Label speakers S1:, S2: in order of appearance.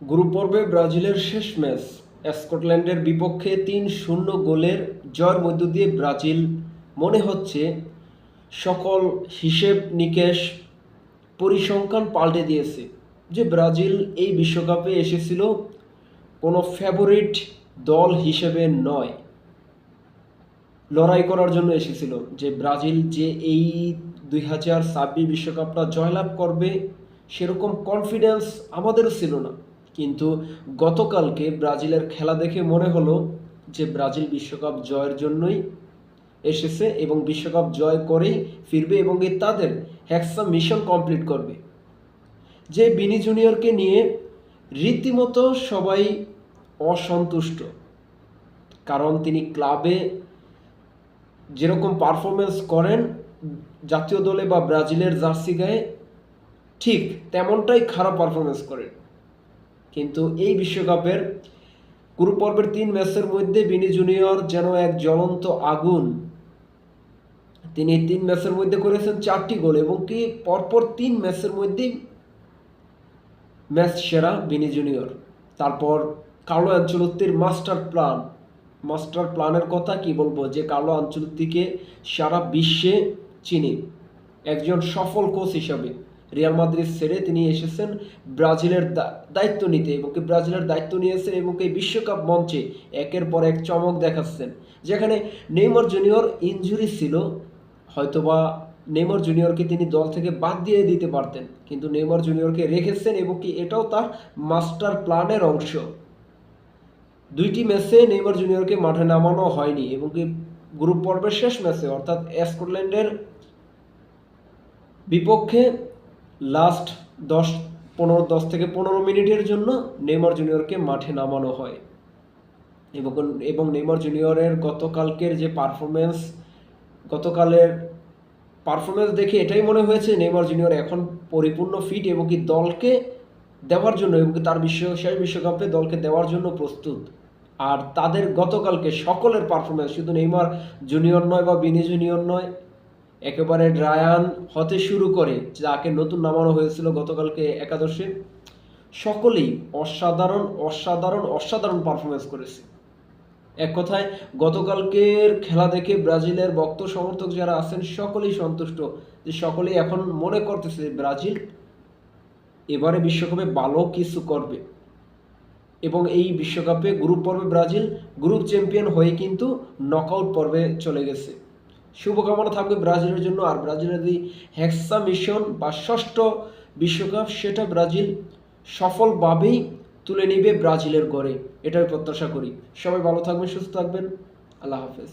S1: Group পর্বে ব্রাজিলের শেষ ম্যাচ স্কটল্যান্ডের বিপক্ষে ৩-০ গোলের জয়ের মধ্য দিয়ে ব্রাজিল মনে হচ্ছে সকল হিসেব নিকেশ পরিসংখ্যান পাল্টে দিয়েছে। যে ব্রাজিল এই বিশ্বকাপে এসেছিল কোনো ফেভারিট দল হিসেবে নয়, লড়াই করার জন্য এসেছিল। যে ব্রাজিল যে এই 2026 বিশ্বকাপটা জয়লাভ করবে সেরকম কনফিডেন্স আমাদেরও ছিল না। কিন্তু গতকালকে ব্রাজিলের খেলা দেখে মনে হলো যে ব্রাজিল বিশ্বকাপ জয়ের জন্যই এসেছে এবং বিশ্বকাপ জয় করেই ফিরবে এবং তাদের হেক্সা মিশন কমপ্লিট করবে। যে বিনি জুনিয়রকে নিয়ে রীতিমতো সবাই অসন্তুষ্ট, কারণ তিনি ক্লাবে যেরকম পারফরমেন্স করেন জাতীয় দলে বা ব্রাজিলের জার্সি গায়ে ঠিক তেমনটাই খারাপ পারফরমেন্স করেন। কিন্তু এই বিশ্বকাপের গ্রুপ পর্বের 3 ম্যাচের মধ্যে বিনি জুনিয়র যেন এক জ্বলন্ত আগুন। তিনি 3 ম্যাচের মধ্যে করেছেন 4টি গোল এবং কি পরপর 3 ম্যাচের মধ্যেই ম্যাচ সেরা বিনি জুনিয়র। তারপর কার্লো আনচেলত্তির মাস্টার প্ল্যানের কথা কি বলবো, যে কার্লো আনচেলত্তিকে সারা বিশ্বে চিনি একজন সফল কোচ হিসাবে। রিয়াল মাদ্রিদ ছেড়ে তিনি এসেছেন ব্রাজিলের দায়িত্ব নিতে এবং ব্রাজিলের দায়িত্ব নিয়েছেন এবং এই বিশ্বকাপ মঞ্চে একের পর এক চমক দেখাচ্ছেন। যেখানে নেইমার জুনিয়র ইনজুরি ছিল, হয়তোবা নেইমার জুনিয়রকে তিনি দল থেকে বাদ দিয়ে দিতে পারতেন, কিন্তু নেইমার জুনিয়রকে রেখেছেন এবং কি এটাও তার মাস্টার প্ল্যানের অংশ। 2টি ম্যাচে নেইমার জুনিয়রকে মাঠে নামানো হয়নি এবং কি গ্রুপ পর্বের শেষ ম্যাচে অর্থাৎ স্কটল্যান্ডের বিপক্ষে লাস্ট 10 থেকে 15 মিনিটের জন্য নেইমার জুনিয়রকে মাঠে নামানো হয় এবং নেইমার জুনিয়রের গতকালের পারফরমেন্স দেখে এটাই মনে হয়েছে নেইমার জুনিয়র এখন পরিপূর্ণ ফিট এবং কি দলকে দেওয়ার জন্য এবং তার শেষ বিশ্বকাপে দলকে দেওয়ার জন্য প্রস্তুত। আর তাদের গতকালকে সকলের পারফরমেন্স, শুধু নেইমার জুনিয়র নয় বা বিনি জুনিয়র নয়, একেবারে রায়ান হতে শুরু করে যাকে নতুন নামানো হয়েছিল গতকালকে একাদশে, সকলেই অসাধারণ অসাধারণ অসাধারণ পারফরমেন্স করেছে। এক কথায় গতকালকের খেলা দেখে ব্রাজিলের ভক্ত সমর্থক যারা আছেন সকলেই সন্তুষ্ট, যে সকলেই এখন মনে করতেছে ব্রাজিল এবারে বিশ্বকাপে ভালো কিছু করবে এবং এই বিশ্বকাপে গ্রুপ পর্বে ব্রাজিল গ্রুপ চ্যাম্পিয়ন হয়ে কিন্তু নকআউট পর্বে চলে গেছে। শুভকামনা থাকবে ব্রাজিলের জন্য। আর ব্রাজিলের এই হেক্সা মিশন বা 6ষ্ঠ বিশ্বকাপ, সেটা ব্রাজিল সফলভাবেই তুলে নেবে ব্রাজিলের গড়ে, এটাই প্রত্যাশা করি। সবাই ভালো থাকবেন, সুস্থ থাকবেন। আল্লাহ হাফেজ।